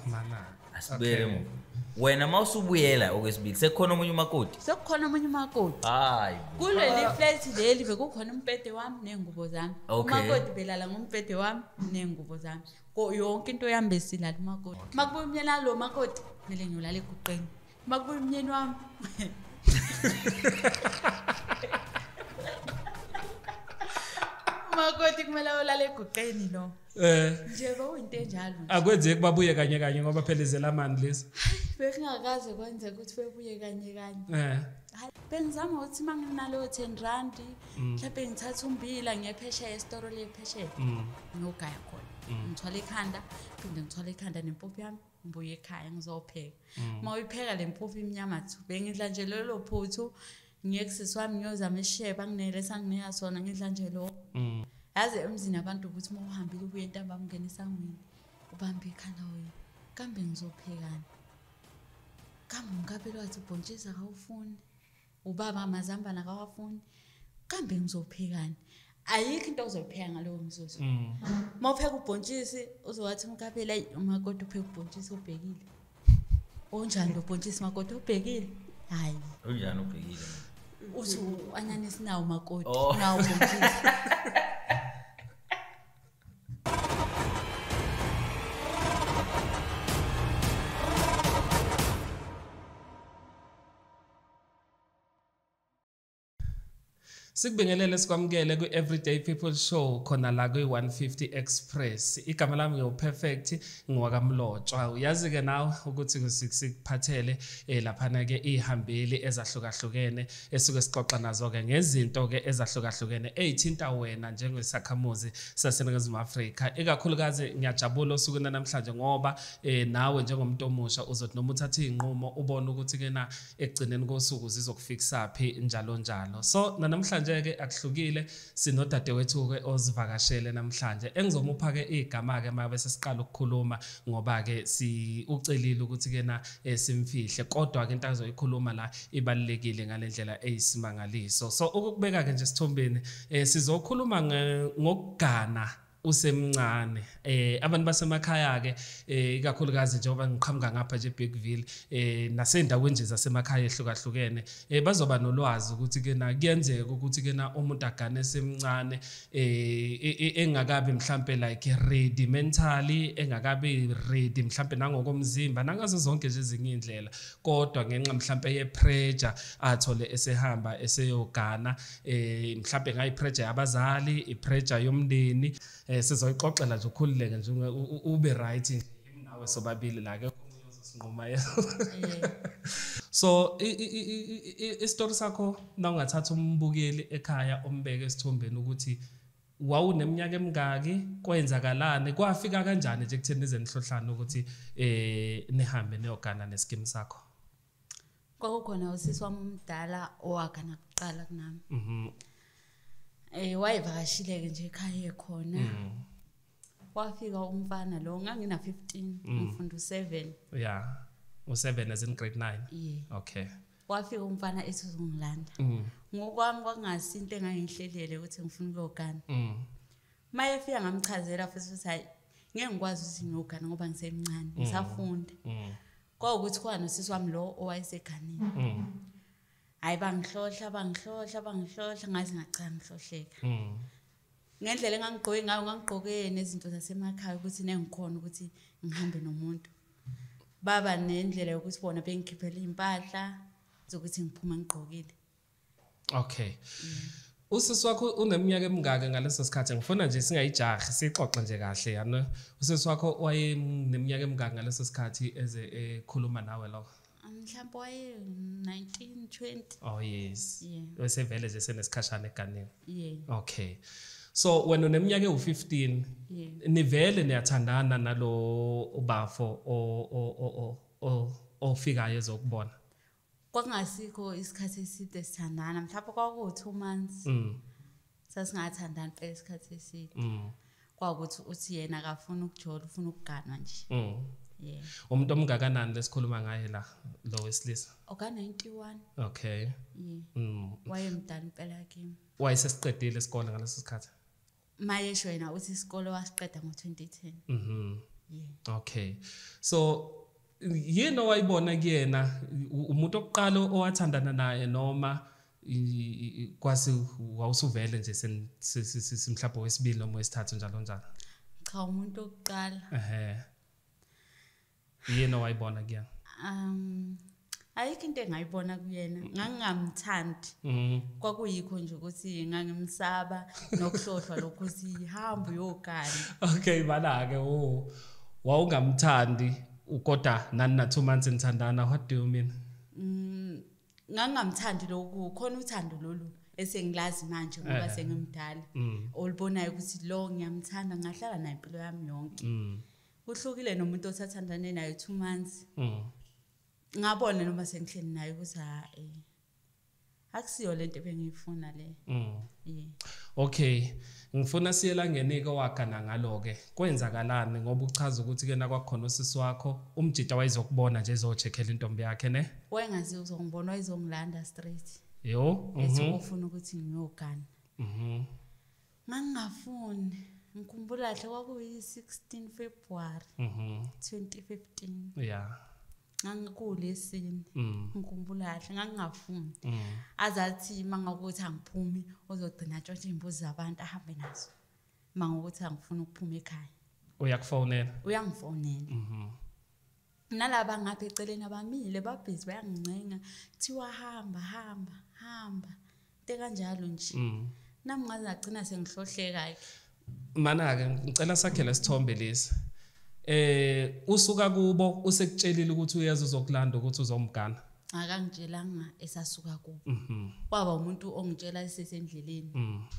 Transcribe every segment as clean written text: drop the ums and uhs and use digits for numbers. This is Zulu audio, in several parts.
Mana. Asibele wena mawusubuyela okwesibili sekukhona omunye umakoti. Sekukhona omunye umakoti. Hayi. Kuleli flat leli bekukhona umpete wami nengubo zami. Umakoti belala ngompete wami nengubo zami. Yonke into yami besilala umakoti. Makubuya umnyeni lo makoti kumele ngiyolala eguqeni. Makubuya umnyeni wami. Umakoti kumele olala eguqeni lo. Nje bayinto enjalo. Akwenzeki babuye kanye kanye ngoba phela izelamani lezi. Bekungakaze kwenzeka ukuthi bebuye kanye kanye. Bengizama ukuthi manginalo 10 rand mhlawumbe ngithatha umbila ngiyephesheya esitoro lephesheya ngiyogaya khona ngithwala ekhanda phinde ngithwala ekhanda nempuphu yami ngibuye ekhaya ngizopheka mawuyipheka lempuphu imnyama thu bengidla nje lelo phuthu ngiyekusisi wami ngiyozama isheba nginele sanginika sona ngidla nje lo yazi emzini abantu ukuthi mawuhambile ubuye entambama ungena esangweni ubambe ikhanda wena kambe ngizophekani kambe ngabe lwathi ubhontshisa akawufuni ubaba amazambane akawafuni kambe ngizophekani ayikho into ozoyipheka ngalowo mzuzu mawupheka ubhontshisi uzowathi mkaphela umakoti upheka ubhontshisi obhekile onjani lo bhontshisi makoti obhekile hayi Unjani ubhekile uthi anyanisi nawo makoti nawo bhontshisi Sikubingelele sikwamukele ku Everyday People Show khona la ku 150 Express. Igama lami ngiuPerfect ngwakamlotshwa. Uyazi ke nawe ukuthi sikuphathele laphana ke ihambeli ezahlukahlukene esuke sixoxa nazo ke ngezinto ke ezahlukahlukene ezithinta wena njengesakhamuzi saseNingizimu Afrika. Ikakhulukazi ngiyajabula osukwini namhlanje ngoba nawe njengomuntu omusha uzothi noma uthatha izinqumo ubone ukuthi ke na ekugcineni kosuku zizokufikisa phi njalo njalo. So namhlanje ke akuhlukile sinodadewethu ke ozivakashele namhlanje engizomupha ke igama ke mabe sesiqala ukukhuluma ngoba ke si ucelile ukuthi ke na simfihle kodwa ke into azoyikhuluma la ibalekile ngalendlela eyisimangaliso. So ukubeka ke nje sithombeni sizokhuluma ngokugana usemncane abantu basemakhaya ke ikakhulukazi njengoba ngiqhamuka ngapha nje eBigville nasendaweni nje zasemakhaya ehlukahlukene bazoba nolwazi ukuthi ke na kuyenzeka ukuthi ke na umuntu agane semncane engakabi mhlambe like ready mentally engakabi ready mhlambe nangokomzimba nangazo zonke nje ezinye indlela kodwa ngenxa mhlambe ye pressure athole esehamba eseyogana mhlambe ngayi pressure yabazali i pressure yomndeni sizoyixoxela nje ukhululeke nje ube right nje nawe sobabili la ke uzosinquma so istory sakho na ungathatha umbukeli ekhaya ombeke esithombeni ukuthi wawuneminyaka emingaki kwenzakalani kwafika kanjani nje kutheni nize nihlohlana ukuthi nihambe neyogana nescheme sakho kwakukhona usisi wami umdala owagana kuqala kunami wayevakashile ke nje ekhaya khona wafika umfana lo ngangina 15 ngifunda u7 yeah u7 as in grade 9 yeah okay wafika umfana esizongilanda ngokwami kwakungasinto engangihlelele ukuthi ngifuna ukuyogana mayefika ngamchazela futhi hayi ngeke ngikwazi ukuthi ngiyogana ngoba ngisemncane ngisafunda kwawukuthi khona usisi wami lo owayeseganini hayi bangihlohla ngazi ngacanga ngihlohleka ngendlela engangigqoke ngayo ngangigqoke nezinto zasemakhaya ukuthi nengikhona ukuthi ngihambe nomuntu baba nendlela yokuthi bona bengikhiphela impahla zokuthi ngiphuma ngigqokile okay usisi wakho uneminyaka emingaki ngaleso sikhathi ngifuna nje singayijahi sixoxe nje kahle yana usisi wakho wayeneminyaka emingaki ngaleso sikhathi eze ekhuluma nawe lo mhlawumbe waye 19 20 oh yes wesevele nje senesikhashana eganeni yeah okay so wena uneminyaka u15 nivele niyathandana nalo ubafo ofikayo ezokubona kwakungasikho isikhathi eside sithandana mhlawumbe kwaku2 months sasingathandani phela isikhathi eside kwakuthi uthi yena akafuna ukujola ufuna ukugana nje yeah umuntu omngakanani lesikhuluma ngaye la lo wesilisa oka 91 okay yeah wayemdala impela kimi wayesesiqedile isikole ngaleso sikhathi mayesho yena uthi isikole wasiqeda ngo2010 Okay. So yini owayibona kuyena umuntu oqala owathandana naye noma kwasi wawusuvele nje simhlapho wesibili noma wesithathu njalo njalo? Cha umuntu oqala. Yini owayibona kuyena? Ayikho into engayibona kuyena ngangingamthandi kwakuyikho nje ukuthi ngangimsaba nokuhlohlwa lokuthi hamba uyogana. Okay bana ke wawungamthandi kodwa nani na 2 months nithandana. What do you mean? Ngangingamthandi lokhu khona uthando lolu esengilazi manje ngoba sengimdala olibonayo ukuthi lo ngiyamthanda ngahlala naye impilo yami yonke. Kuhlukile nomuntu othathandane naye 2 months. Ngabona noma sengihleli naye ukuthi akusiyo lento ebengiyifuna le. Okay, ngifuna siyela ngenike wakana ngalo ke. Kwenzakalani ngoba uchaza ukuthi ke nakwakhona usisi wakho umjita wayizokubona nje ezocheckela intombi yakhe ne? Wayengazi uzongibona wayizongilanda straight. Yo, ethi ufuna ukuthi ngiyogana. Ngangafuni. Ngikhumbula kahle kwakuyi 16 February 2015. Yeah. Ngangikulesini ngikhumbula kahle ngangafuni azathi mangakuthi angiphumi uzogcina ntshontshe imbuzi zabantu ahambe nazo mangakuthi angifuna ukuphuma ekhaya uyangifonela nalaba ngapha eceleni abamile babhizi bayangincenga kuthiwa hamba into kanjalo nje nami ngazagcina sengihlohleka mana ke ngicela sakhela isithombe lesi usuka kubo usekutshelile ukuthi uyazi uzokulanda ukuthi uzomgana? Akangitshelanga esasuka kubo. Kwaba umuntu ongitshela esesendleleni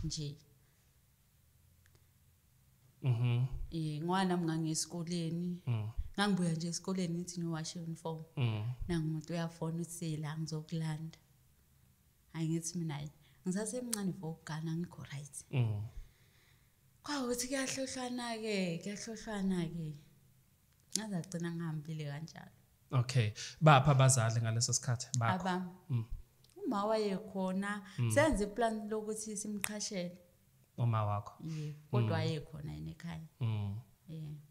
nje. Ngwana mngange esikoleni. Ngangibuya nje esikoleni ngithi ngiwashe uniform. Nangu umuntu uyafona uthi la ngizokulanda. Ayingithi mina ngisasemncane for ukugana ngikho right. Kwawuthi kuyahlohlwana ke. Ngazagcina ngihambile kanjalo. Okay. Bapha abazali ngaleso sikhathi bakho? Abami. Uma wayekhona senze iplan lokuthi simqhashele. Uma wakho? Yebo, kodwa wayekhona yena ekhaya.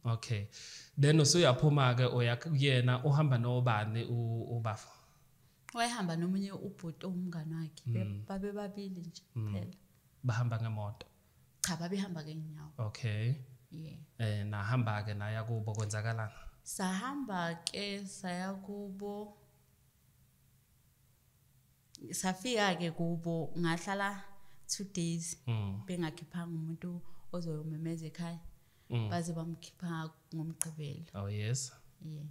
Okay. Then usuyaphuma ke oyakuyena uhamba nobani ubafa? Wayehamba nomunye ubhuti omngane wakhe. Babe babili nje phela. Bahamba ngemoto? Cha babehamba ngeenyawo. Okay. Yeah. Nahamba ke naya kubo kwenzakalana? Sahamba ke saya kubo. Safika ke kubo ngahlala 2 days. Bengakhiphanga umuntu ozoyomemeza ekhaya. Baze bamkhipha ngomgqibelo. Oh yes. Yeah.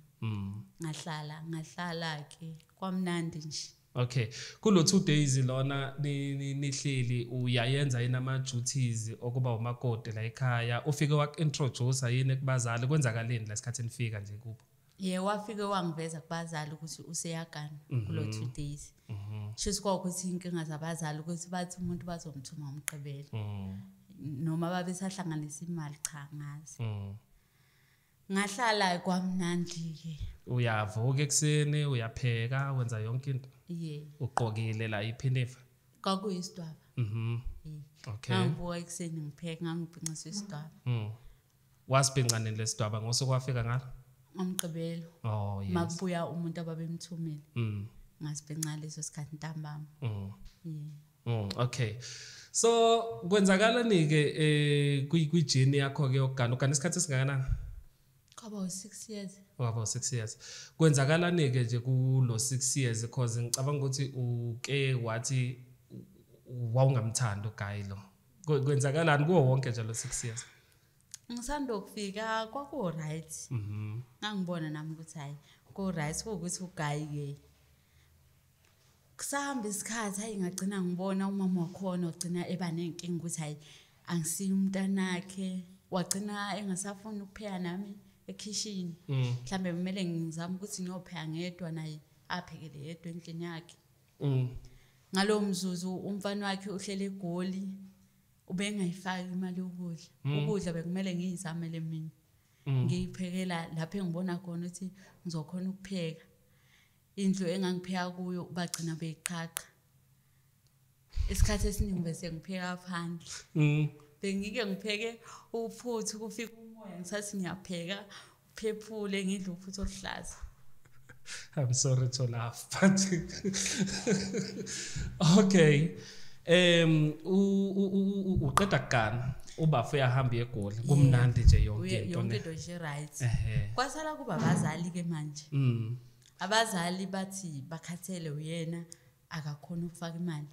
Ngahlala ke kwamnandi nje. Okay. Kulo 2 days lona nihleli uyayenza yini ama duties okuba umakoti la ekhaya ufike wakintroduce yini kubazali kwenzakaleni lesikhathi nifika nje kubo? Yeah, wafike wangiveza kubazali ukuthi useyagana kulo 2 days. Shisa ukuthi inkinga zabazali ukuthi bathi umuntu bazomthuma umgqibelo. Noma babesahlanganisa imali cha ngazi. Ngahlala kwamnandi ke. Uyavuka ekseni, uyapheka, wenza yonke into? Yeah. Uqokile la iphinifa? Kwakuyisidwaba. Okay. Ngivuka ekseni ngipheka ngangibhinqisa isidwaba. Wasibhinqaneni lesidwaba ngosuku wafika ngalo? Umgqibelo. Oh yes. Makubuya umuntu ababemthumile. Ngasibhinqa leso sikhathi ntambama. Okay. So kwenzakala nike kwijini yakho ke yokugana ugana isikhathi esingakanani? Kwaba 6 years. Kwaba 6 years. Kwenzakala nike nje kulo 6 years because ngicabanga ukuthi uke wathi wawungamthanda uGuy lo. Kwenzakalani kuwo wonke nje lo 6 years? Ngisanda ukufika kwaku right. Ngangibona nami ukuthi hayi ko right ukuthi uGuy ke kusahamba isikhathi hayi ngagcina ngibona umama wakhona ugcina eba nenkingi ukuthi hayi angisiyo umntanakhe wagcina engasafuna ukupheka nami ekitchen mhlambe kumele ngizame ukuthi ngiyopheka ngedwa naye aphekele yedwa endlini yakhe. Ngalo mzuzu umfana wakhe uhlele egoli ubengayifaki imali ukudla bekumele ngiyizamele mina ngiyiphekela lapho engibona khona ukuthi ngizokhona ukupheka. Indlu engangipheka kuyo bagcina beyiqhaqha. Isikhathi esiningi bese ngipheka phandle. Bengike ngipheke uphuthu kufika umoya ngisathi ngiyapheka ngiphephule ngidle uphuthu oluhlaza. I'm sorry to laugh, but okay. Uqeda kugana ubafu uyahamba egoli kumnandi nje yonke into ne. Yonke nje right. Kwasala kuba abazali ke manje. Abazali bathi bakhathele uyena akakhona ukufaka imali.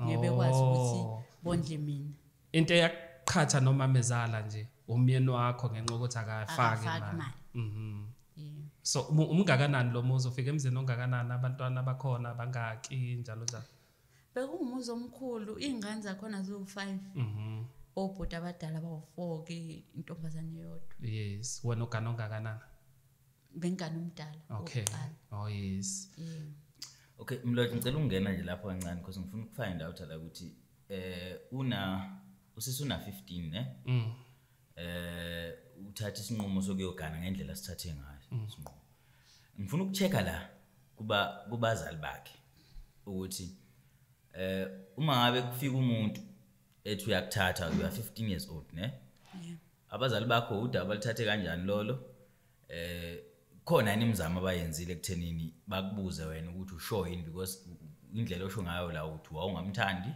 Ngeke kwazi ukuthi bondle mina. Into eyaqhatha noma mezala nje umyeni wakho ngenxa ukuthi akafaki imali. So umngakanani lo muzi ufika emzini ongakanani abantwana bakhona bangaki njalo njalo. Bekumuzi omkhulu ingane zakhona zo5. Obhuti abadala bawu4 ke intombazane yodwa. Yes, wena ugana ongakanani? Bengane umdala. Okay. Oh yes. Okay, Mlotshwa ngicela ungena nje lapho kancane because ngifuna ukufind out la ukuthi usisuna 15 ne? Uthatha isinqumo sokuyogana ngendlela sithathe ngayo isinqumo. Ngifuna ukuchecka la kubazali bakhe ukuthi uma ngabe kufika umuntu ethi uyakuthatha uya 15 years old ne? Abazali bakho udaba lithathe kanjani lolo? Khona yini imizamo abayenzile ekuthenini bakubuze wena ukuthi usho yini because indlela osho ngayo la uthi wawungamthandi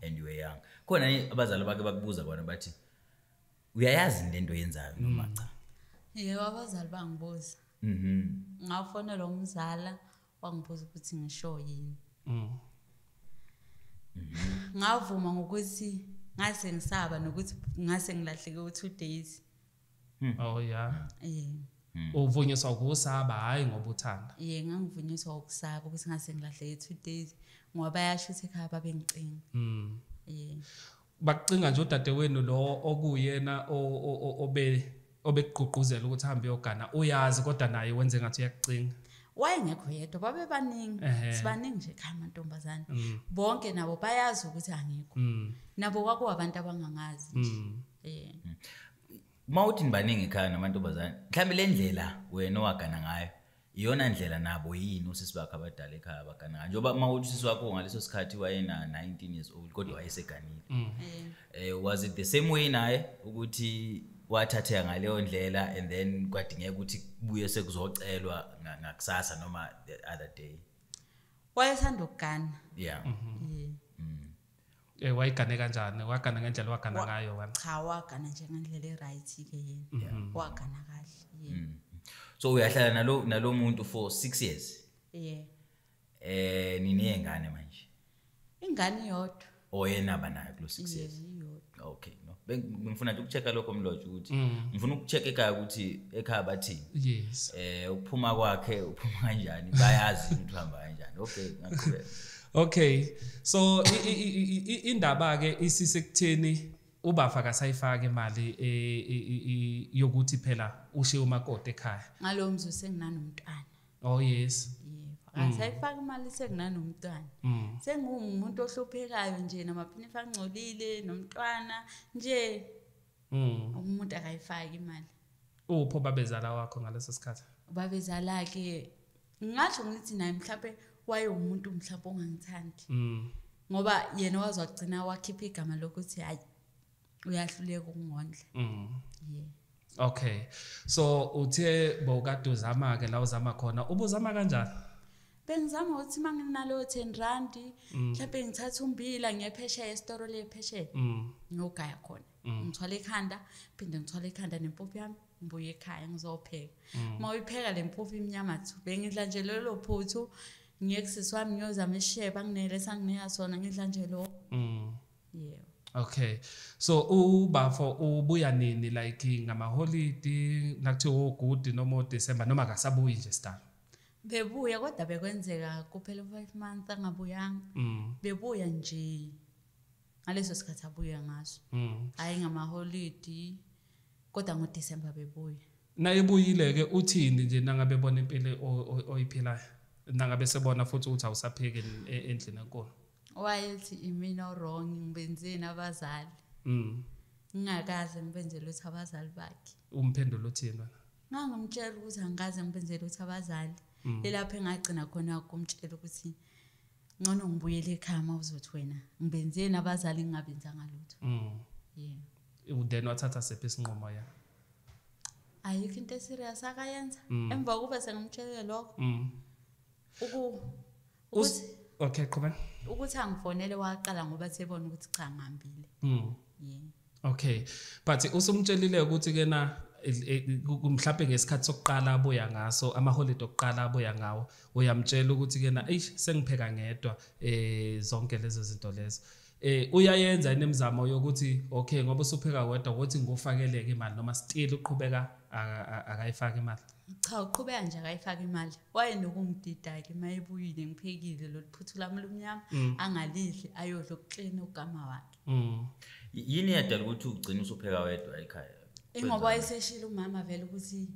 and you were young. Khona yini abazali bakhe bakubuza bona bathi uyayazi into oyenzayo noma cha? Yebo abazali bangibuza. Ngafona lo mzala wangibuza ukuthi ngisho yini. Ngavuma ngokuthi ngase ngisaba nokuthi ngase ngilahleke u2 days. Oh yeah. Uvunyiswa ukusaba hayi ngoba uthanda. Ngangivunyiswa ukusaba ukuthi ngase ngilahleke 2 days ngoba bayasho ukuthi ekhaya babengicinga. Bakucinga nje udadewenu lo okuyena obegqugquzela ukuthi hambe yogana uyazi kodwa naye wenze ngathi uyakucinga. Wayengekho yedwa babe baningi sibaningi nje ekhaya amantombazane bonke nabo bayazi ukuthi angikho nabo kwaku abantu abangangazi nje. Mawuthi nibaningi ekhaya namantombazane mhlambe le ndlela wena owagana ngayo iyona ndlela nabo yini usisi bakhe abadala ekhaya abagana ngayo njoba mawuthi usisi wakho ngaleso sikhathi wayena 19 years old kodwa wayeseganile. Was it the same way naye ukuthi wathatheka ngaleyo ndlela and then kwadingeka ukuthi kubuye sekuzocelwa ngakusasa noma the other day? Wayesanda ukugana. Wayigane kanjani? Wagana ngendlela wagana ngayo wena? Cha wagana nje ngendlela eright ke yena. Wagana kahle. So uyahlala nalo muntu for 6 years? Nineyengane manje? Ingane yodwa. Oyena banayo kulo 6 years? Okay, no. Ngifuna nje ukuchecka lokho Mlotshwa ukuthi ngifuna ukuchecka ekhaya ukuthi ekhaya bathini. Yes. Ukuphuma kwakhe uphuma kanjani bayazi ukuthi uhamba kanjani. Okay, ngaqhubeka. Okay. So indaba ke isisekutheni ubafa kasayifaka imali yokuthi phela ushiye umakoti ekhaya. Ngalo mzu senginananomntwana. Oh yes. Asayifaka imali senginananomntwana. Sengumuntu ohluphekayo nje namaphinifa angcolile nomntwana nje. Umuntu akayifaki imali. Upho babezala wakho ngaleso sikhathi? Babezala ke ngisho ngithi naye mhlawumbe waye umuntu mhlawumbe ongangithandi. Ngoba yena wazogcina wakhipha igama lokuthi hayi uyahluleka ukungondla. Okay. So uthe bowukade uzama ke la uzama khona ubuzama kanjani? Bengizama ukuthi manginalo 10 rand mhlawumbe ngithatha umbila ngephesheya esitoro lephesheya. Ngogaya khona. Ngithwala ekhanda phinde ngithwala ekhanda nempuphu yami ngibuye ekhaya ngizopheka. Mawuyipheka lempuphu imnyama thu bengidla nje lelo phuthu ngiyekusisi wami ngiyozama isheba nginele sanginika sona ngidla nje lo. Okay. So ubafo ubuya nini like ngama holiday nakuthi oGood noma December noma akasabuyi nje style? Bebuya kodwa bekwenzeka kuphela 5 months angabuyanga. Bebuya nje ngaleso sikhathi abuya ngaso. Hayi ngama holiday kodwa ngoDecember bebuya. Nayebuyile ke uthini nje nangabe bona impilo oyiphilayo? Nangabe sebona futhi uthi awusapheki endlini enkulu. Wayethi imina wrong ngibenzeni abazali. Ngingakaze ngibenzele uthi abazali bakhe. Umphendulo uthini wena? Ngangimtshela ukuthi angikaze ngibenzele uthi abazali. Lapho engagcina khona ukumtshela ukuthi ngcono ngibuyele ekhaya mawuzothi wena ngibenzeni abazali ngingabenzanga lutho. Then wathatha sephi isinqumo ya? ayikho into serious akayenza emva kuba sengimtshele lokho okay qhubeka ukuthi angifonele waqala ngoba sebona ukuthi cha ngihambile okay but usumtshelile ukuthi ke na mhlawumbe ngesikhathi sokuqala abuya ngaso ama-holiday okuqala abuya ngawo uyamtshela ukuthi ke na sengipheka ngedwa zonke lezo zinto lezo uyayenza inemizamo yokuthi okay ngoba usupheka wedwa ukuthi ngofakeleke imali noma still uqhubeka akayifaka imali cha uqhubeka nje akayifaka imali wayenokungidida ke mayebuyile ngiphekile lo liphuthu lami lomnyama angalidli ayodla ukuklina ugama wakhe yini yadala ukuthi ugcina usupheka wedwa ekhaya ngoba wayeseshila umama vele ukuthi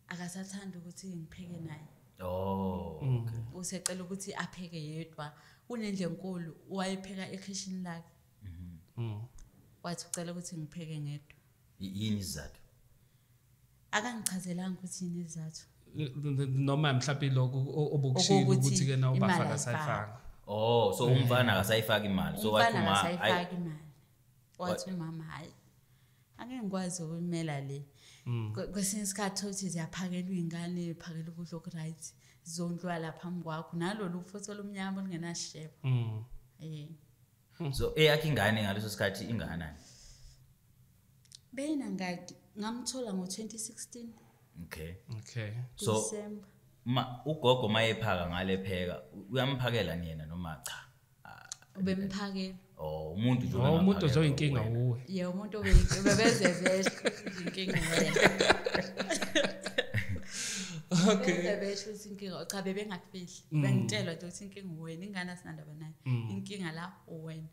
akasathanda ukuthi ngipheke naye okay usecela ukuthi apheke yedwa unendle enkulu wayepheka ekitchen lakhe wathi ucela ukuthi ngipheke ngedwa yini izathu akangichazelanga ukuthi yini izathu noma mhlawumbe lokho obukushilo ukuthi ke na ubafaka sayifaka so umfana akasayifaka imali so wathi uma ayifaka imali wathi mama hayi ake ngikwazi ukumela le kwesinye isikhathi uthi ziyaphakelwa ingane phakela ukudla okuright zondlwa lapha phambi kwakho nalolu ufotho lomnyama olingenashebo so eyakhe ingane ngaleso sikhathi inganani beyina ngadi ngamthola ngo2016 okay so ugogo mayephaka ngale pheka uyamphakela niyena noma cha ubemphakela umuntu nje umuntu nje oyinkinga uwe umuntu obebezeveshe inkinga wena okay bebezeveshe inkinga cha bebengafihli bengitshelwa ukuthi inkinga wena ingane sinandaba naye inkinga la uwena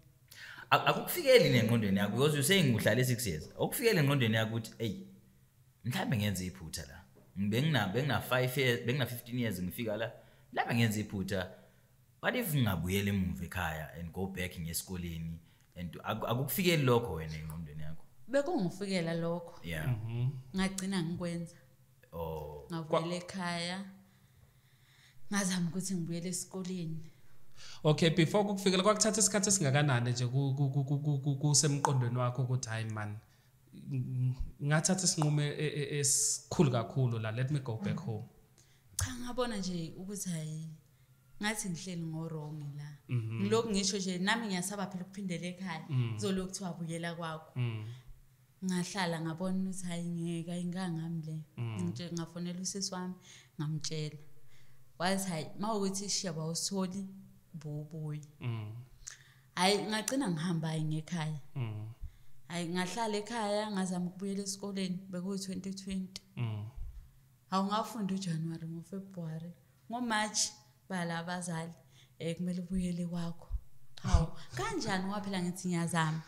akukufikeli nengqondweni yakho because usengihlala 6 years akufikeli engqondweni yakho ukuthi hey mhlambe ngenze iphutha la bengina 5 years bengina 15 years ngifika la mhlambe ngenze iphutha what if ngabuyela emuva ekhaya and go back ngesikoleni and akukufikeli lokho wena engqondweni yakho bekungifikela lokho ngagcina ngikwenza ngavela ekhaya ngazama ukuthi ngibuyele esikoleni okay before kukufikela kwakuthatha isikhathi esingakanani nje kusemqondweni wakho ukuthi hayi man ngathatha isinqumo esikhulu kakhulu la let me go back home cha ngabona nje ukuthi hayi ngathi ngihleli ngorong la ngiloko ngisho nje nami ngiyasaba phela ukuphindela ekhaya zolokhu kuthiwa buyela kwakho ngahlala ngabona ukuthi hayi ngeke ingangamle nje ngafonela usisi wami ngamtshela wathi hayi mawukuthi sheba usoli bubuyi hayi ngagcina ngihamba ngekhaya hayi ngahlala ekhaya ngazama ukubuyela esikoleni beku2020 awungafunda uJanuary ngoFebruary ngoMarch bala abazali kumele ubuyele kwakho hawu kanjani waphela ngithi ngiyazama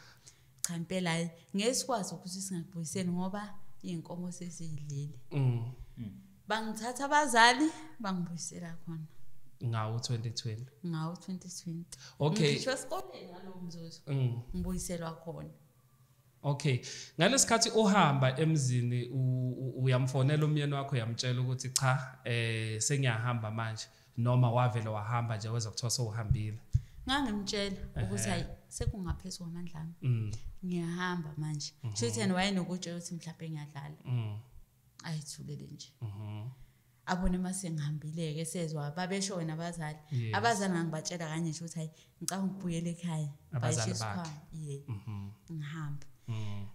cha impela ngesikwazi ukuthi singakubuyiseni ngoba inkomo sesiyidlile bangithatha abazali bangibuyisela khona ngawo 2020 okay ngisho esikoleni ngalowo mzuzu ngibuyiselwa khona okay ngalesikhathi uhamba emzini uyamfonela umyeni wakho yamtshela ukuthi cha sengiyahamba manje noma wavela wahamba nje weza kuthiwa sowuhambile ngangimtshela ukuthi hayi sekungaphezulu kwamandla ami ngiyahamba manje futhi yena wayenokutshela ukuthi mhlawumbe ngiyadlala ayithulele nje abone mase ngihambile ke sezwa babesho wena abazali ngangibatshela kanye nje ukuthi hayi ngicabanga ukubuyela ekhaya bayisho isikhwama ngihamba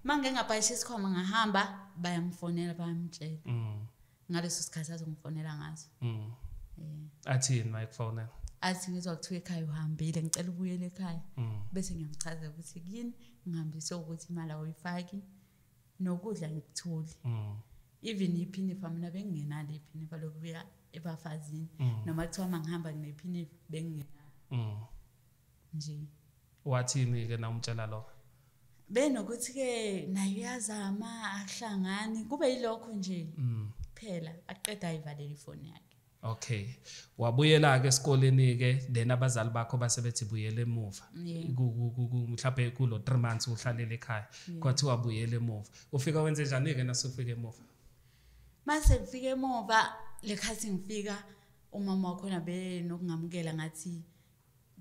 manje ngingabhayisha isikhwama ngahamba bayamfonela bayamtshela ngaleso sikhathi azongifonela ngazo athini microphone athi ngizwa kuthiwa ekhaya uhambile ngicela ubuyele ekhaya bese ngiyamchazela ukuthi kini ngihambise ukuthi imali awuyifaki nokudla ngikuthuli even iphinifa mina bengingenalo iphinifa lokubuya ebafazini noma kuthiwa mangihamba nginephinifa bengingenalo nje wathini ke namtshela lo benokuthi ke nayo yazama akuhlangani kube yilokho nje phela aqeda ayivalela ifoni yakhe okay wabuyela ke esikoleni ke then abazali bakho basebethi buyele emuva mhlawumbe kulo 3 months uhlalele ekhaya kwathi wabuyela emuva ufika wenze njani ke nasufika emuva mase ngifika emuva lekhathi ngifika umama wakho nabe nokungamukela ngathi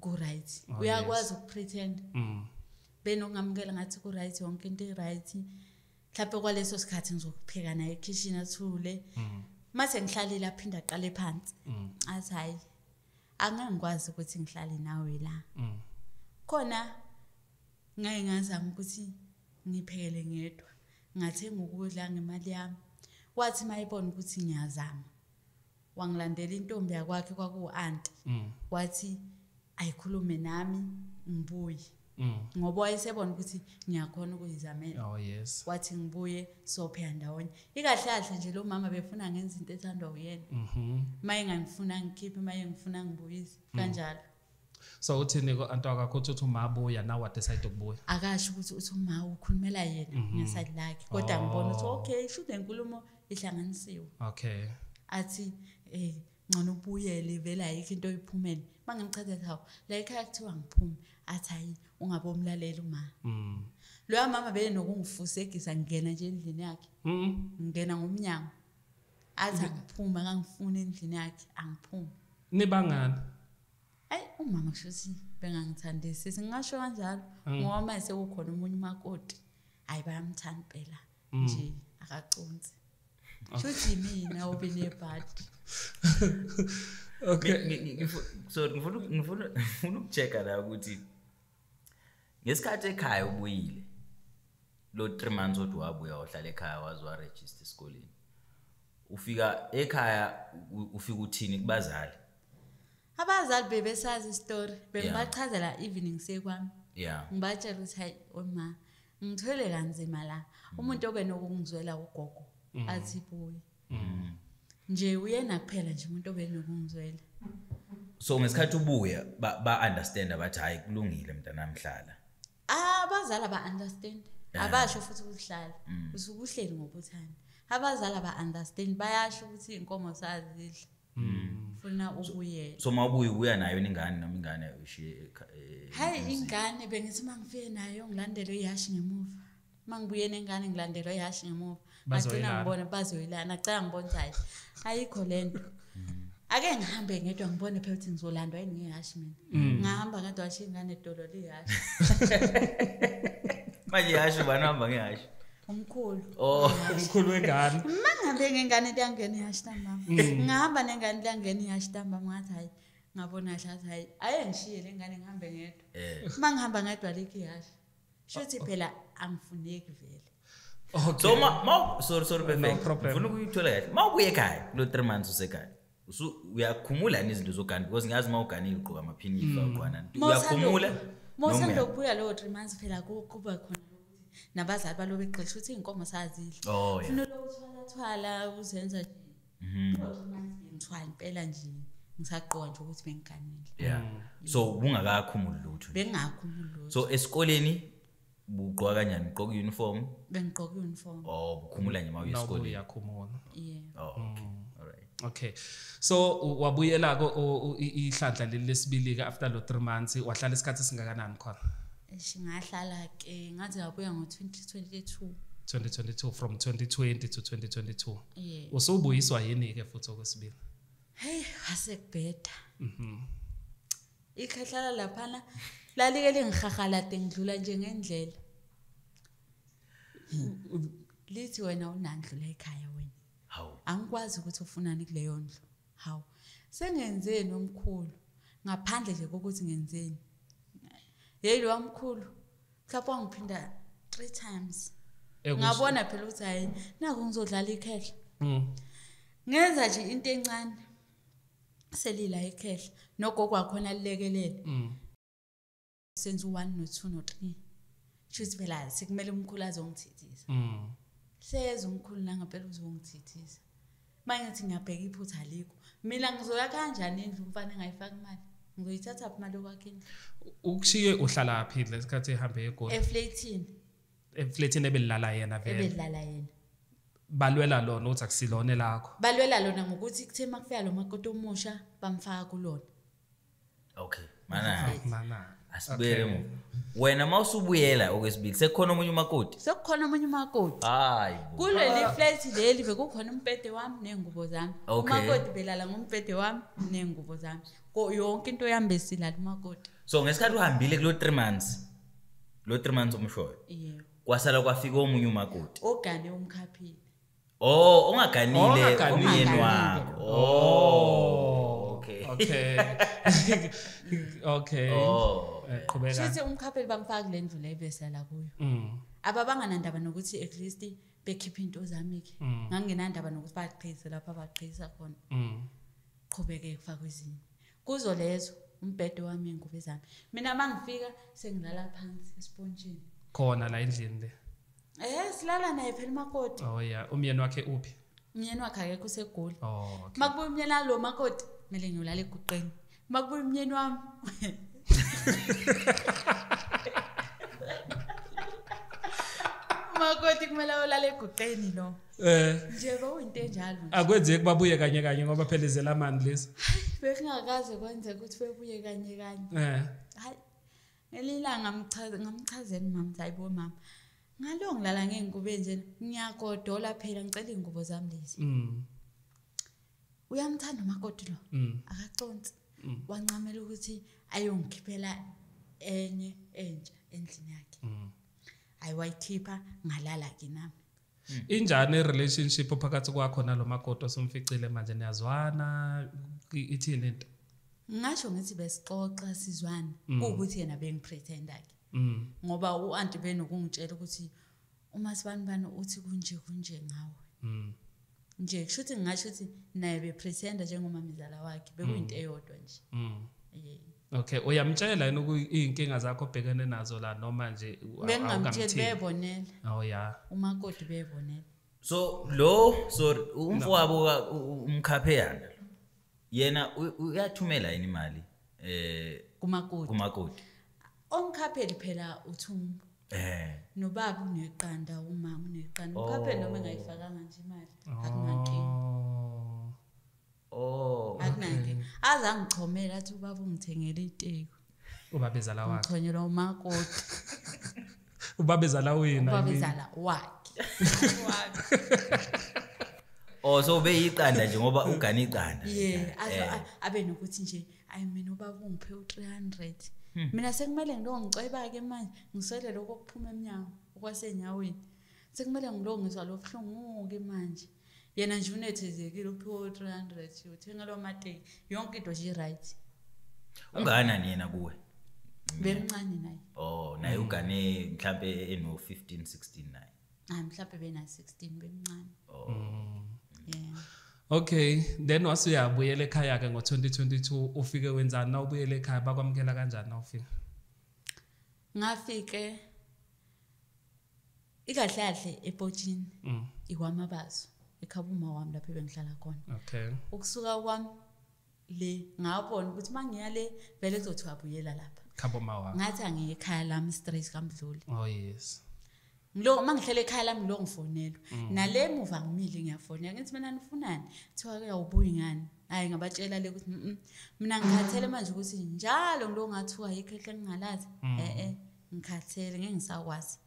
ku right uyakwazi ukupretend benokungamukela ngathi ku right yonke into right mhlawumbe kwaleso sikhathi ngizokupheka naye ekitchen athule mase ngihlalile aphinda aqale phansi athi hayi angeke ngikwazi ukuthi ngihlale nawe la khona ngeke ngazama ukuthi ngiphekele ngedwa ngathenga ukudla ngemali yami wathi mayibona ukuthi ngiyazama wangilandela intombi yakwakhe kwaku-aunty wathi ayikhulume nami ngibuye ngoba wayesebona ukuthi ngiyakhona ukuyizamela wathi ngibuye sopheka ndawonye ikahle kahle nje lo mama befuna ngenza into ethandwa uyena maye ngangifuna ngikhiphe maye ngifuna ngibuyise kanjalo so uthini ko-aunty wakho uthi umabuya now what decide ukubuya akasho ukuthi uthi uma ukhulumela yena ngeside lakhe kodwa ngibona ukuthi okay shuthi lenkulumo ihlanganisiwe okay athi ngcono ubuyele vela ayikho into oyiphumele mangimchazela hawo la ekhaya kuthiwa ngiphume athi hayi ungabe umlalela uma lo mama benokungifusegisa ngena nje endlini yakhe ngena ngomnyango athi ngiphuma ngangifuna endlini yakhe angiphumi nibangani ayi umama kushuthi bengangithandisisi ngingasho kanjalo ngoba manje sekukhona umunye umakoti hayi bayamthanda phela nje akaconsi shuthi mina obenebhadi okay so ngifuna ukuchecka la ukuthi ngesikhathi ekhaya ubuyile lo 3 months othi wabuya wahlala ekhaya wazwa register esikoleni ufika ekhaya ufika uthini kubazali abazali bebesazi story bengibachazela evening sekwami ngibatshela ukuthi hayi oma ngithwele kanzima la umuntu obenokungizwela ugogo athi buyi nje uyena kuphela nje umuntu obenokungizwela so ngesikhathi ubuya ba understand abathi hayi kulungile mntanami hlala abazali ba understand abasho futhi ukuhlala usukuhleli ngobuthanda abazali ba understand bayasho ukuthi inkomo sazidla funa ubuyela so mabuya ubuya nayo ingane noma ingane ushiye hayi ingane bengithi mangifike nayo ngilandele iyashi ngemuva mangibuye nengane ngilandele iyashi ngemuva agcina ngibona bazoyilana acela ngibona hayi ayikho lento ake ngihambe ngedwa ngibone phela ukuthi ngizolandwa yini ngeyashi mina ngahamba kadwa washiya ingane edolo liyashi manje yashi banamba ngeyashi umkhulu umkhulu wengane mangabe ngengane liyangena iyashi ntambama ngihamba nengane liyangena iyashi ntambama ngathi hayi ngabona hlathi hayi ayengishiye lengane ngihambe ngedwa mangihamba ngedwa likho iyashi shuthi phela angifuneki vele so sorry perfect ngifuna ukuyithola kahle mawubuye ekhaya lo 3 months usekhaya uyakhumula izinto zogani because ngiyazi mawuganile uqoka amaphini ifa kwana uyakhumula mawusanda ukubuya lo 3 months phela kuba khona nabazali balobe eqesha ukuthi inkomo sazidla ufuna ukuthwala uzenza nje ngithwala impela nje ngisaqoqa nje ukuthi bengiganile so bungakakhumuli lutho bengakhumuli lutho so esikoleni buqoqa kanjani uqoqa uniform bengiqoqa uniform bukhumula nje mawuye esikoleni uyakhumula okay alright okay so wabuyela ko ihlandla lesibili ka after lo 3 months wahlala isikhathi singakanani khona singahlala ke ngathi ngabuya ngo-2022 from 2020 to 2022 yeah usubuyiswa yini ke futhi okwesibili hey wasekubheda ikhahlala laphana lalike lingihaghalade ngidlula nje ngendlela lithi wena unandlula ekhaya wena hawu angikwazi ukuthi ufunani kuleyo ndlu hawu sengenzeni omkhulu ngaphandle nje kokuthi ngenzeni hey lo wamkhulu mhlawumbe wangiphinda 3 times ngabona phela ukuthi hayi naku ngizodlala ikhehla ngenza nje into encane selila ikhehla nogogo wakhona lilekelele senze u1 no2 no3 shuthi phela sikumele umkhulu azongithithisa hleze umkhulu la ngaphela uzongithithisa manje ngathi ngiyabheka iphutha alikho mina ngizoya kanjani indlu umfana engayifaka imali ngizoyithatha apha imali yokwakini ukushiye uhlala phi lesikhathi ehambe egoli eflatini ebelala yena vele balwela lona uthi akusilone lakho balwela lona ngokuthi kuthe makufika lo makoti omusha bamfaka kulona okay mana asibere wena mawusubuyela okwesibili sekukhona omunye umakoti hayi kuleli flat leli bekukhona umpede wami nengubo zami umakoti belala ngompede wami nengubo zami yonke into yami besilala umakoti so ngesikhathi uhambile kulo 3 months umshoyo yebo kwasala kwafika omunye umakoti ogane umkhaphile ongaganile umyeni wakho okay okay qhubeka sithi umkhaphile bamfaka kule ndlu le besela kuyo ababanganandaba nokuthi at least bekhipha into zamike ngangenandaba nokuthi baqhise lapha baqhisa khona qhubeke kufaka izinto kuzo lezo umbhedo wami ingubo zami mina mangifika sengilala phansi esponjini khona la endlini le silala naye phela umakoti yeah umyeni wakhe uphi umyeni wakhe akekho usegoli okay makubuya umyeni lo makoti kumele ngiyolala eguqeni makubuya umyeni wami makoti kumele olala eguqeni lo nje bayinto enjalo akwenzeki babuye kanye ngoba phela izelamani lezi bekungakaze kwenze ukuthi bebuye kanye hayi ngelilanga ngamchazela mama hayibo mama ngalo ngilala ngeengubo enjena ngiyagodola phela ngicela ingubo zami lezi uyamthanda umakoti lo akaconsi wancamela ukuthi ayongikhiphela enye entsha endlini yakhe ayiwayikhipha ngalala ke nami injani relationship phakathi kwakho nalomakoti osumficile manje niyazwana ithini into ngisho ngithi besixoxa sizwana ukuthi yena bengipretenda ke ngoba uanti benokungitshela ukuthi uma sibanibani uthi kunje ngawe nje kushuthi ngisho ukuthi naye bepretenda njengomamizala wakhe bekuyinto eyodwa nje okay uyamtshela yena inkinga zakho obhekene nazo la noma nje bengamtshela bebonela yeah umakoti bebonela so umfowabo umkhapheyana yena uyathumela yini imali kumakoti omkhapheli phela uthumbu nobaba uneqanda umama uneqanda umkhapheli noma engayifakanga nje imali akunankinga akunankinga azangichomela athi ubaba ungithengele iteko ubabezala wakhe ngichonyela umakoti ubabezala wena ubabezala wakhe so beyiqanda nje ngoba ugana iqanda abe nokuthi nje ayi mina ubaba ungiphe u300 mina sekumele ngilongicweba ke manje ngisele lokho kuphuma eminyango okwasenyaweni sekumele ngilongiswa lo buhlungu ke manje yena nje unethezekile uphiwe u300 uthenga lo mateki yonke into nje right ungana yena kuwe bemncane naye naye ugane mhlambe eno 15 16 naye mhlambe bena 16 bemncane yeah okay then wasuyabuyela ekhaya ke ngo2022 ufike wenzani na ubuyele ekhaya bakwamkela kanjani na ufika ngafike ikahlahle ePotchini ikwamabazo eKhabuma wami lapho bengihlala khona okay ukusuka kwami le ngabona ukuthi mangiyale vele kuzothi wabuyela lapha Khabuma wami ngathi angiye ekhaya lami stress kaMdluli yes ngilo mangihlele ekhaya lami lo ngifonelwa nale muva ngimile ngiyafonela ngithi mina nifunani thiwa ke awubuyi ngani hayi ngabatshela le ukuthi mina ngikhathele manje ukuthi njalo ngilo ngathiwa yikhehle ngingalazi ngikhathele ngeke ngisakwazi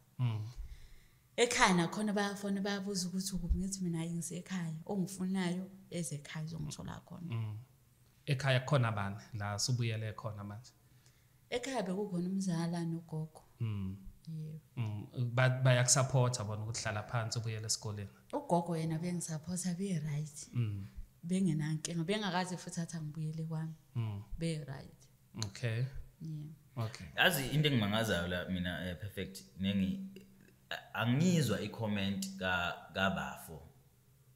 ekhaya nakhona bayafona bayabuza ukuthi ukubi ngithi mina hayi ngisekhaya ongifunayo ezekhaya uzongithola khona ekhaya khona bani la subuyele khona manje ekhaya bekukhona umzala nogogo bayakusupporta bona ukuthi hlala phansi ubuyele esikoleni ugogo yena bengisupporta be right bengenankinga bengakaze futhi athi angibuyele kwami be right okay okay yazi into engimangazayo la mina perfect angizwa icomment kaBafo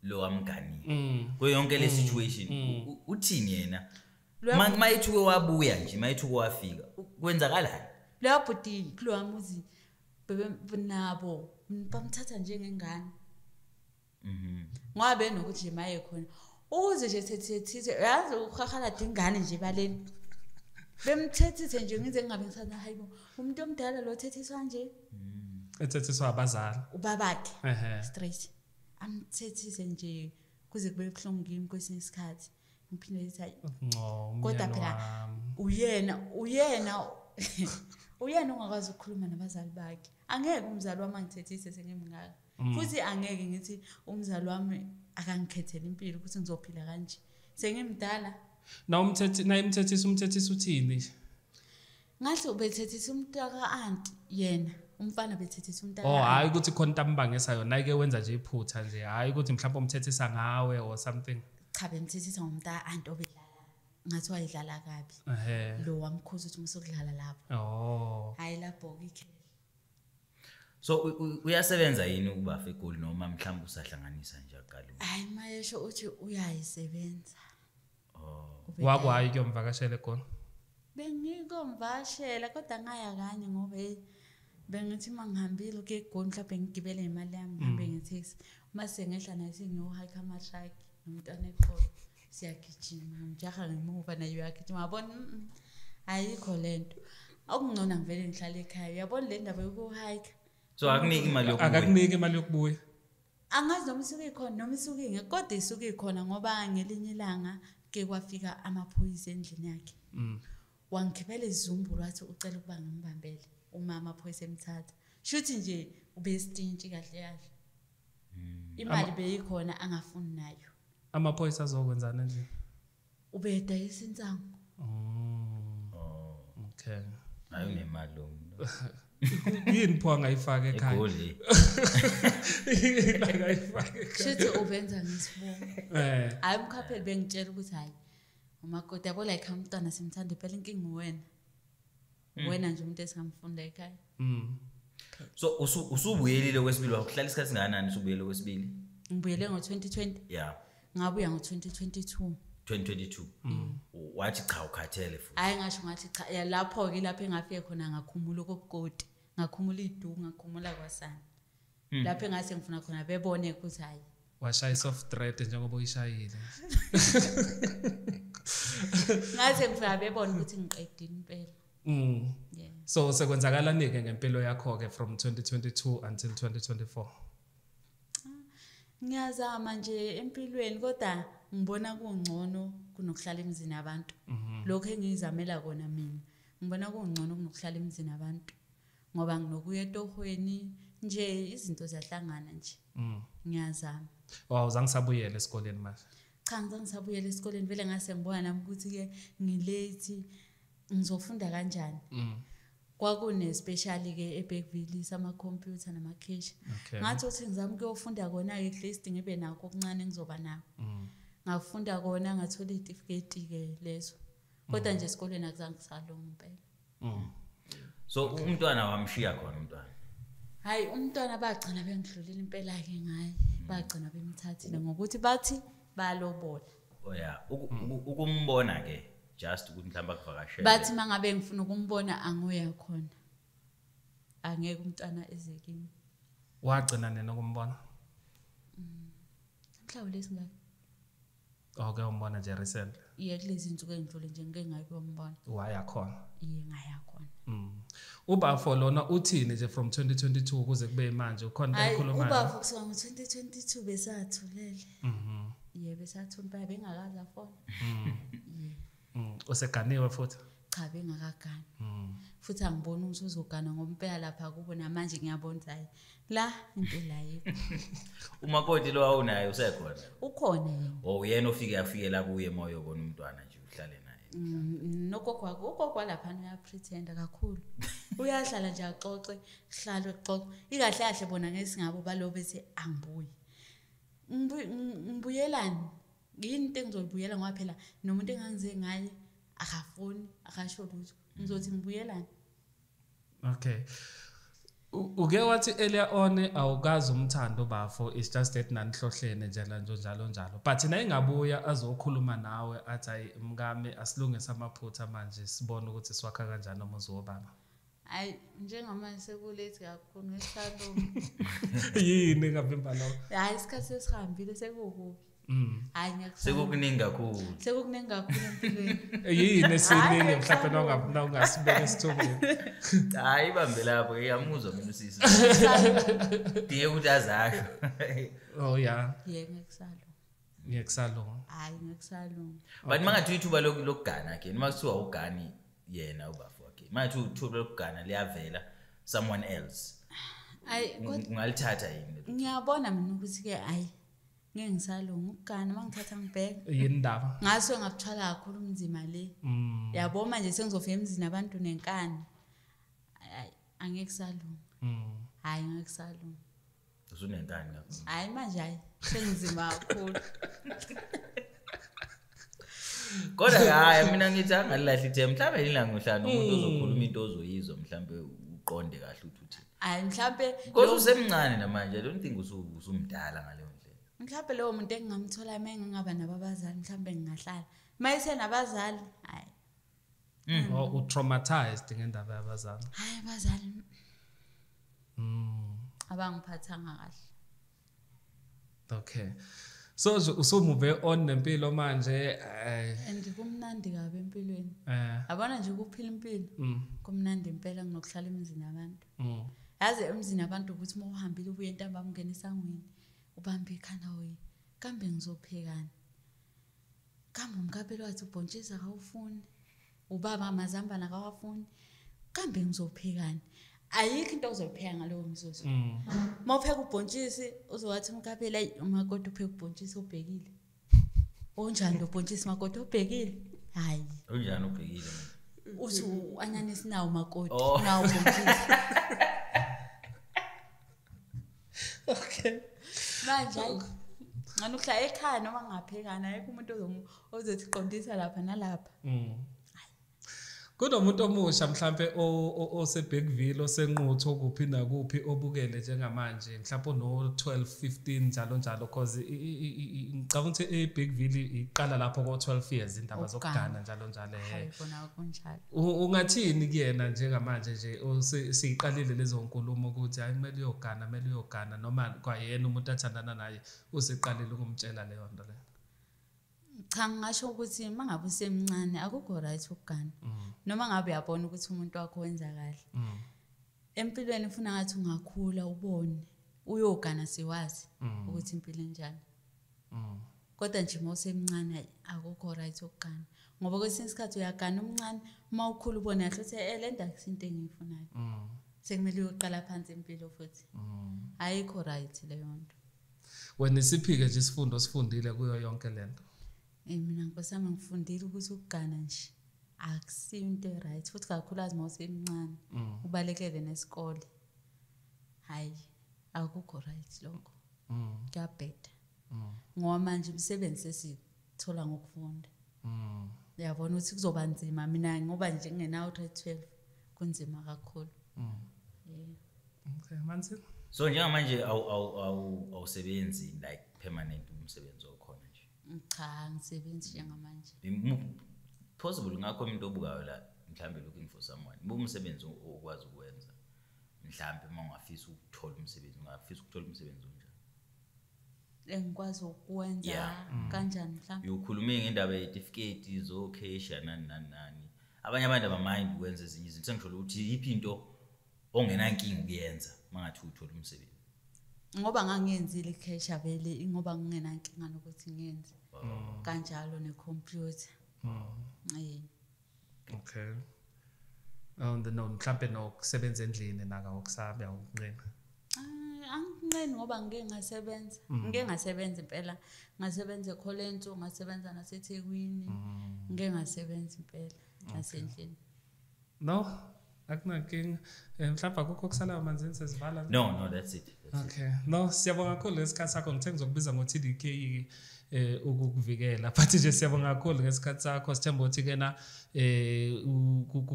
lo amgani kuyonke le situation uthini yena mayithuke wabuya nje mayithuke wafika kwenzakalani lo bhuti kulo wamuzi benabo bamthatha njengengane ngoba benokuthi maye khona uze nje sethethise yazi ukhakhala dingane nje baleni bemthethise nje ngize ngingabe ngisana hayibo umuntu omdala lo thethiswa nje ethethiswa abazali ubabakhe straight amthethise nje kuze kube buhlungu kimi kwesinye isikhathi ngiphinde lithi kodwa phela uyena ungakwazi ukukhuluma nabazali bakhe angeke umzali wami angithethise sengimngaka futhi angeke ngithi umzali wami akangikhethela impilo ukuthi ngizophila kanje sengimdala na umthethisa uthini ngathi ubethethisa umuntu aka aunt yena umfana bethethisa umntana oh hayi ukuthi khona into ambangisa yona ke wenza nje iphutha nje hayi ukuthi mhlawumbe umthethisa ngawe or something cha bemthethisa ngomntana anti obedlala ngathi wayedlala kabi lo wamkhoza ukuthi musokudlala lapho oh hayi lapho ke so uyasebenza yini ukuba egoli noma mhlawumbe usahlanganisa nje aqala hayi mayesho uthi uyayisebenza wakwayi kuyomvakashela egoli bengikomvashela kodwa ngaya kanye ngoba bengithi mangihambile ke egoli mhlawumbe ngigibele imali yami ngihambe ngetaxi uma sengehla nathi ngiyohike ama-truck nomntwana ekhona siyagijima ngijaha ngemuva nayo uyagijima yabona ayikho lento okungcono ngivele ngihlale ekhaya uyabona le ndaba yokuhike so akuniki imali yokubuya angazi noma isuke ikhona noma isuke ingekho kodwa isuke ikhona ngoba ngelinye ilanga ke kwafika amaphoyisa endlini yakhe wangigibela izumbulo wathi ucela ukuba ngimbambele uma amaphoyisa emthatha shuthi nje ubesitintshi kahle kahle imali beyikhona angafuni nayo amaphoyisa azokwenzana nje ubedayisa insango okay hayi unemali lo yini pho angayifaka ekhaya egoli angayifaka ekhaya shuthi ubenza ngesibongo hayi umkhapheli bengitshela ukuthi hayi umakoti yabo like umntwana simthanda phela inkingi wena nje umuntu esingamfunda ekhaya so usubuyelile kwesibili wakuhlala isikhathi singakanani usubuyele kwesibili ngibuyele ngo-2020 yeah ngabuya ngo-2022 wathi cha ukhathele futhi hayi ngasho ngathi cha ya lapho-ke lapho engafike khona ngakhumula okokoti ngakhumula iduku ngakhumula kwasana lapho engase ngifuna khona bebone ukuthi hayi washaya i-soft thread njengoba uyishayile ngase ngifuna bebone ukuthi ngiqedile impela yeah. So sekwenzakalani-ke ngempilo yakho-ke from 2022 until 2024 ngiyazama nje empilweni kodwa ngibona kungcono kunokuhlala emzini abantu lokho engiyizamela kona mina ngibona kungcono kunokuhlala emzini abantu ngoba nginokuya etohweni nje izinto ziyahlangana nje ngiyazama uzange sabuyela esikoleni manje cha ngizange sabuyela esikoleni vele ngase ngibona nami ukuthi-ke ngilate ngizofunda kanjani kwakune-specially-ke eBergville sama-computer namakheshi ngathi ukuthi ngizame ukuyofunda kona-ke at least ngibe nakho okuncane engizoba nakho ngafunda kona ngathola iy'tifiketi-ke lezo kodwa nje esikoleni akuzange kusalunga impela so umntwana wamshiya khona umntwana hayi umntwana bagcina bengidlulela impela-ke ngaye bagcina bemthathile ngokuthi bathi balobola oya ukumbona-ke just ukuthi mhlawumbe akuvakashele bathi mangabe ngifuna ukumbona angoya khona angeke umntwana eze kimi wagcina nini ukumbona mhlawumbe lesingaka okay umbona nje recently iye kulezi insuku engidlule nje ngeke ngayi kuyombona waya khona iye ngaya khona ubafo lona uthini nje from 2022 kuze kube manje ukhona ekhulumayo ubafo kusuka ngo-2022 besathulele iye besathula bengakaza fona useganiwe futhi cha bengakagani futhi angiboni ukuthi uzogana ngompela lapha kubo namanje ngiyabona hayi la into la yikho umakoti lo awunayo usekhona ukhona yena uyena afike la kuye moyo kona umntwana nje uhlale naye ugogo lapha uyapretenda kakhulu uyahlala nje axoxe hlalo xoxe ikahle kahle bona ngesingabo balo bethi angibuyi ngibuyelani yini into engizobuyela ngoba phela nomuntu engangize ngaye akafoni akasho lutho ngizothi ngibuyelani okay uke wathi earlier on awukazi umthando bafo it's just that nanihlohlene nje njalo but na engabuya azokhuluma nawe athi hayi mngame asilungise amaphutha manje sibone ukuthi siwakha kanjani noma uzobaba hayi njengamanje sekulethi kakhulu ngesalongo yini ngavimba lokho hayi isikhathi sesihambile sekukubi hayi ngiyakusaba sekukuningi kakhulu empilweni yini esiningi mhlawumbe nawungasibeka esithongweni hayi bambe lapho iyamuzwa mina usisi diye ukuthi azasho oh yeah ngiyekusalonga hayi ngiyekusalonga but mangathi ithuba lokugana ke noma kuthiwa ugani yena ubafo wakhe mangathi ithuba lokugana liyavela someone else ungalithatha yini ngiyabona mina ukuthi ke hayi ngeke ngisalunga ukugana mangithatha ngibheka yini ndaba ngaso ngakuthwala kakhulu umzima le yabo manje sengizofika emzini abantu nenkani angeke salunga hayi ngikusalunga usunenkani kakhulu hayi manje hayi sengizima kakhulu kodwa hayi mina ngithi angalahli ithemba mhlawumbe ilanga ngohlanu umuntu ozokhuluma into ozoyizwa mhlawumbe uqonde kahle uthi hayi mhlawumbe kodwa usemncane namanje I don't think usumdala ngaleyo ndlela mhlawumbe lowo muntu engingamthola mengingaba nabazali mhlawumbe ngingahlala mayise nabazali hayi traumatized ngendaba yabazali hayi abazali abangiphathanga kahle okay so usumuve on nempilo manje kumnandi kabi empilweni abona nje ukuphila impilo kumnandi impela nginokuhlala emizini yabantu yazi emizini yabantu ukuthi uma uhambile ubuye entambama ungena esangweni ubambe ikhanda oyi kambe ngizophekani kambe umkapelo wathi ubhontshisa akawufuni ubaba amazambana akawafuni kambe ngizophekani ayikho into ozopheka ngalowo mzuzu mawupheka ubhontshisi uzowathi umkapela umakoti upheka ubhontshisi obhekile onjani lo bhontshisi makoti obhekile hayi onjani obhekile uthi anyanisi nawo makoti nawo bhontshisi okay manje nganukuhlala ekhaya noma ngaphekana ayikho umuntu ozothi qondisa lapha nalapha kunomuntu omusha mhlambe oseBergville osenqutho kuphi nakuphi obukele njengamanje mhlawumbe no 12 15 njalo cause ngicabanga ukuthi eBergville iqala lapho ko 12 years indaba zokugana njalo hayibona kunjalo ungathini kuyena njengamanje nje siqalile lezo nkulumo ukuthi hayi kumele uyogana noma kwayena umuntu athandana naye useqalile ukumtshela leyo nto leyo cha ngisho ukuthi mangabe usemncane akukho right ukugana noma ngabe uyabona ukuthi umuntu wakho wenza kahle empilweni ufuna ngathi ungakhula ubone uyogana siwazi ukuthi impilo enjani kodwa nje mawusemncane akukho right ukugana ngoba kwesinye isikhathi uyagana umncane uma ukhula ubona kahle ukuthi lenda akusinto engiyifunayo sekumele uyoqala phansi impilo futhi ayikho right leyo nto wena isiphike nje isifundo sifundile kuyo yonke lento mina nkosami ngifundile ukuthi ukugana nje akusiyo into right futhi kakhulukazi mawusemncane ubalekele nesikole hayi akukho right lokho kuyabheda ngoba manje umsebenzi sesithola ngokufunda uyabona ukuthi kuzoba nzima mina ngoba nje ngingenawo 12 kunzima kakhulu okay manzi so njengamanje awusebenzi like permanent umsebenzi okhona cha ngisebenzi njengamanje possible ngakho umuntu obukayo la mhlambe looking for someone umsebenzi okwazi ukwenza mhlambe uma ungafisa ukuthola umsebenzi onjani engikwazi ukwenza kanjani mhlambe ukhulume ngendaba yecertificate zokesha nani abanye abantu abamind ukwenza ezinye izinto sengisho ukuthi iphi into ongenankinga ukuyenza mangathi uthola umsebenzi ngoba ngangiyenzile ikesha vele ngoba ngingenankinga nokuthi ngiyenze kanjalo necomputer okay no mhlambe nokusebenza endlini naka okusaba ukunqena anginqeni ngoba ngeke ngasebenza impela ngasebenza eColenso ngasebenza naseThekwini ngeke ngasebenza impela nasendlini no akunankinga mhlawumbe akukho kusala amanzini sesivala no that's it okay no siyabonga kakhulu lesikhathi sakho ngithe ngizokubiza ngoTDK ukukuvikela but nje siyabonga kakhulu ngesikhathi sakho sithemba ukuthi kena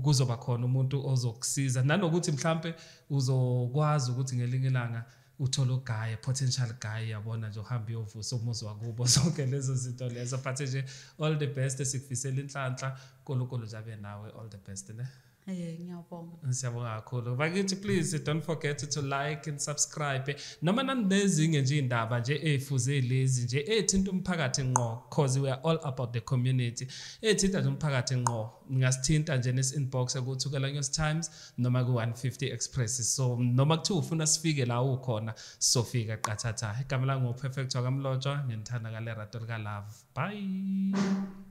kuzoba khona umuntu ozokusiza nanokuthi mhlambe uzokwazi ukuthi ngelinye ilanga uthola uguy potential guy yabona nje uhamba uyovusa umuzi wakubo zonke lezo zinto lezo but nje all the best sikufisela inhlanhla uNkulunkulu jabe nawe all the best ne ngiyabonga siyabonga kakhulu bakithi please don't forget to like and subscribe noma nanezinye nje indaba nje efuze lezi nje ethinta umphakathi ngqo because we are all about the community ethinta nje umphakathi ngqo ngingasithinta nje nes-inbox ekuthukela News Times noma ku150 Express so noma kuthi ufuna sifike la ukhona sofika qathatha igama lami nguPerfect wakamlotshwa ngithanda ngale radio lika Love bye